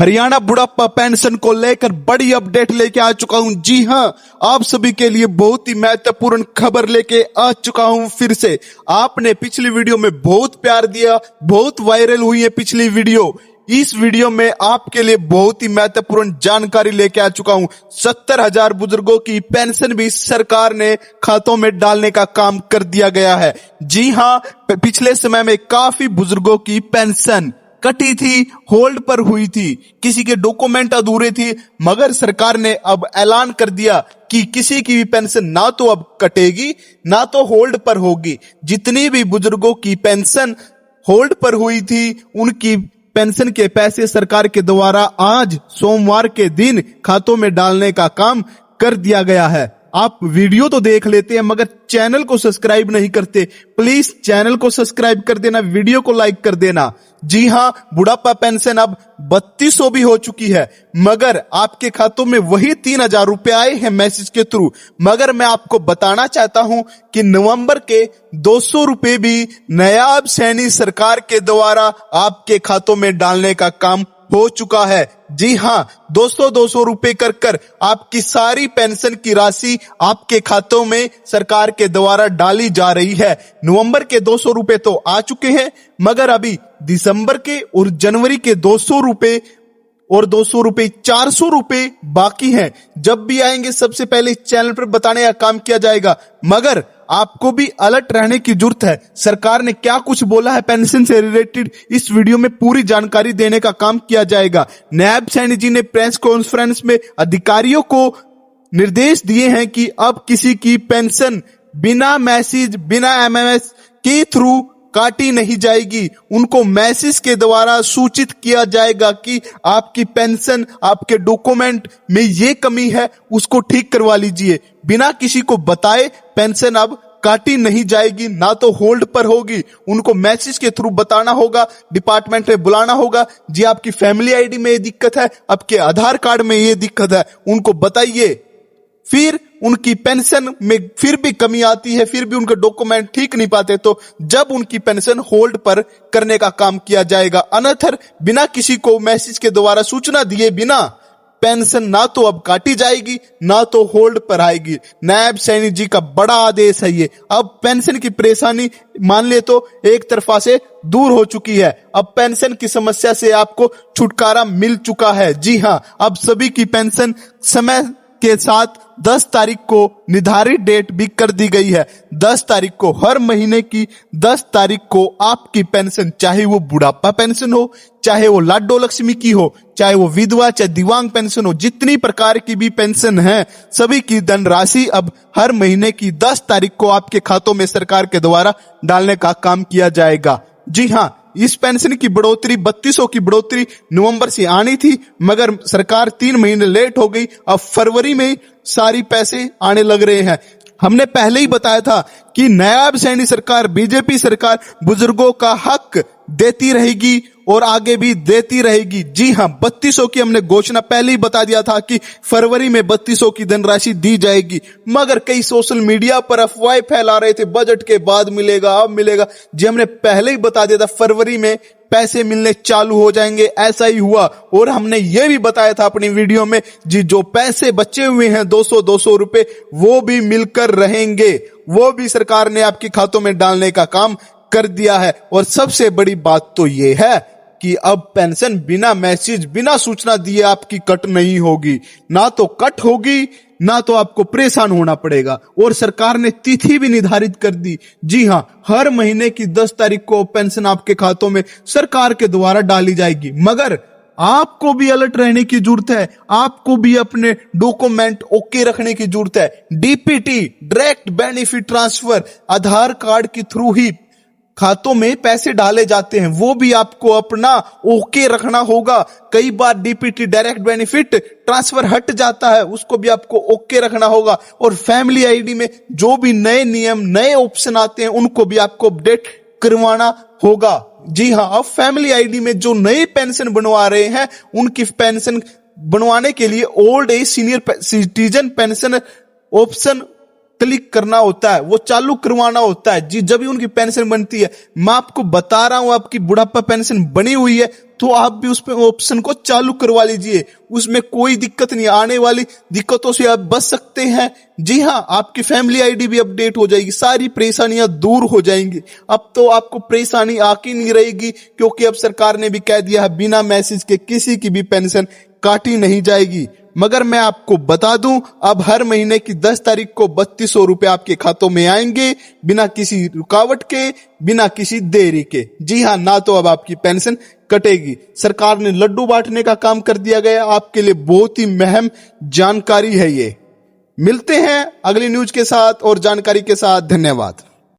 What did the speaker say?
हरियाणा बुढ़ापा पेंशन को लेकर बड़ी अपडेट लेके आ चुका हूं। जी हां, आप सभी के लिए बहुत ही महत्वपूर्ण खबर लेके आ चुका हूं। फिर से आपने पिछली वीडियो में बहुत प्यार दिया, बहुत वायरल हुई है पिछली वीडियो। इस वीडियो में आपके लिए बहुत ही महत्वपूर्ण जानकारी लेके आ चुका हूं। 70,000 बुजुर्गों की पेंशन भी सरकार ने खातों में डालने का काम कर दिया गया है। जी हां, पिछले समय में काफी बुजुर्गों की पेंशन कटी थी, होल्ड पर हुई थी, किसी के डॉक्यूमेंट अधूरे थे, मगर सरकार ने अब ऐलान कर दिया कि किसी की भी पेंशन ना तो अब कटेगी ना तो होल्ड पर होगी। जितनी भी बुजुर्गों की पेंशन होल्ड पर हुई थी उनकी पेंशन के पैसे सरकार के द्वारा आज सोमवार के दिन खातों में डालने का काम कर दिया गया है। आप वीडियो तो देख लेते हैं मगर चैनल को सब्सक्राइब नहीं करते। प्लीज चैनल को सब्सक्राइब कर देना, वीडियो को लाइक कर देना। जी हां, बुढ़ापा पेंशन अब 3200 भी हो चुकी है, मगर आपके खातों में वही 3,000 रुपए आए हैं मैसेज के थ्रू। मगर मैं आपको बताना चाहता हूं कि नवंबर के 200 रुपए भी नायाब सैनी सरकार के द्वारा आपके खातों में डालने का काम हो चुका है। जी हां, 200 रुपए कर कर आपकी सारी पेंशन की राशि आपके खातों में सरकार के द्वारा डाली जा रही है। नवंबर के 200 रुपए तो आ चुके हैं, मगर अभी दिसंबर के और जनवरी के 200 रुपए और 200 रुपए 400 रुपए बाकी हैं। जब भी आएंगे सबसे पहले चैनल पर बताने का काम किया जाएगा। मगर आपको भी अलर्ट रहने की जरूरत है। सरकार ने क्या कुछ बोला है पेंशन से रिलेटेड, इस वीडियो में पूरी जानकारी देने का काम किया जाएगा। नायब सैनी जी ने प्रेस कॉन्फ्रेंस में अधिकारियों को निर्देश दिए हैं कि अब किसी की पेंशन बिना मैसेज, बिना एमएमएस के थ्रू काटी नहीं जाएगी। उनको मैसेज के द्वारा सूचित किया जाएगा कि आपकी पेंशन, आपके डॉक्यूमेंट में ये कमी है, उसको ठीक करवा लीजिए। बिना किसी को बताए पेंशन अब काटी नहीं जाएगी, ना तो होल्ड पर होगी। उनको मैसेज के थ्रू बताना होगा, डिपार्टमेंट में बुलाना होगा। जी आपकी फैमिली आईडी में ये दिक्कत है, आपके आधार कार्ड में ये दिक्कत है, उनको बताइए। फिर उनकी पेंशन में फिर भी कमी आती है, फिर भी उनके डॉक्यूमेंट ठीक नहीं पाते, तो जब उनकी पेंशन होल्ड पर करने का काम किया जाएगा। अन्यथा बिना किसी को मैसेज के द्वारा सूचना दिए बिना पेंशन ना तो अब काटी जाएगी ना तो होल्ड पर आएगी। नायब सैनी जी का बड़ा आदेश है ये। अब पेंशन की परेशानी मान ले तो एक तरफा से दूर हो चुकी है। अब पेंशन की समस्या से आपको छुटकारा मिल चुका है। जी हां, अब सभी की पेंशन समय के साथ 10 तारीख को निर्धारित डेट भी कर दी गई है। 10 तारीख को, हर महीने की 10 तारीख को आपकी पेंशन, चाहे वो बुढ़ापा पेंशन हो, चाहे वो लाडो लक्ष्मी की हो, चाहे वो विधवा, चाहे दिव्यांग पेंशन हो, जितनी प्रकार की भी पेंशन है, सभी की धनराशि अब हर महीने की 10 तारीख को आपके खातों में सरकार के द्वारा डालने का काम किया जाएगा। जी हां, इस पेंशन की बढ़ोतरी 3200 की बढ़ोतरी नवंबर से आनी थी, मगर सरकार 3 महीने लेट हो गई। अब फरवरी में सारी पैसे आने लग रहे हैं। हमने पहले ही बताया था कि नायब सैनी सरकार, बीजेपी सरकार बुजुर्गों का हक देती रहेगी और आगे भी देती रहेगी। जी हां, 3200 की हमने घोषणा पहले ही बता दिया था कि फरवरी में 3200 की धनराशि दी जाएगी, मगर कई सोशल मीडिया पर अफवाहें फैला रहे थे बजट के बाद मिलेगा, अब मिलेगा। जी हमने पहले ही बता दिया था फरवरी में पैसे मिलने चालू हो जाएंगे, ऐसा ही हुआ। और हमने ये भी बताया था अपनी वीडियो में, जी जो पैसे बचे हुए हैं 200 रुपए, वो भी मिलकर रहेंगे, वो भी सरकार ने आपके खातों में डालने का काम कर दिया है। और सबसे बड़ी बात तो ये है कि अब पेंशन बिना मैसेज, बिना सूचना दिए आपकी कट नहीं होगी। ना तो कट होगी ना तो आपको परेशान होना पड़ेगा। और सरकार ने तिथि भी निर्धारित कर दी। जी हां, हर महीने की 10 तारीख को पेंशन आपके खातों में सरकार के द्वारा डाली जाएगी। मगर आपको भी अलर्ट रहने की जरूरत है, आपको भी अपने डॉक्यूमेंट ओके रखने की जरूरत है। डीपीटी, डायरेक्ट बेनिफिट ट्रांसफर, आधार कार्ड के थ्रू ही खातों में पैसे डाले जाते हैं, वो भी आपको अपना ओके रखना होगा। कई बार डीपीटी, डायरेक्ट बेनिफिट ट्रांसफर हट जाता है, उसको भी आपको ओके रखना होगा। और फैमिली आईडी में जो भी नए नियम, नए ऑप्शन आते हैं, उनको भी आपको अपडेट करवाना होगा। जी हां, अब फैमिली आईडी में जो नए पेंशन बनवा रहे हैं, उनकी पेंशन बनवाने के लिए old age senior citizen pension option click करना होता है, वो चालू करवाना होता है जी, जब भी उनकी पेंशन बनती है। मैं आपको बता रहा हूं, आपकी बुढ़ापा पेंशन बनी हुई है तो आप भी उस पे ऑप्शन को चालू करवा लीजिए, उसमें कोई दिक्कत नहीं, आने वाली दिक्कतों से आप बच सकते हैं। जी हाँ, आपकी फैमिली आईडी भी अपडेट हो जाएगी, सारी परेशानियां दूर हो जाएंगी। अब तो आपको परेशानी आकी नहीं रहेगी, क्योंकि अब सरकार ने भी कह दिया है बिना मैसेज के किसी की भी पेंशन काटी नहीं जाएगी। मगर मैं आपको बता दूं, अब हर महीने की 10 तारीख को 3200 रुपए आपके खातों में आएंगे, बिना किसी रुकावट के, बिना किसी देरी के। जी हाँ, ना तो अब आपकी पेंशन कटेगी। सरकार ने लड्डू बांटने का काम कर दिया गया, आपके लिए बहुत ही अहम जानकारी है ये। मिलते हैं अगली न्यूज के साथ और जानकारी के साथ। धन्यवाद।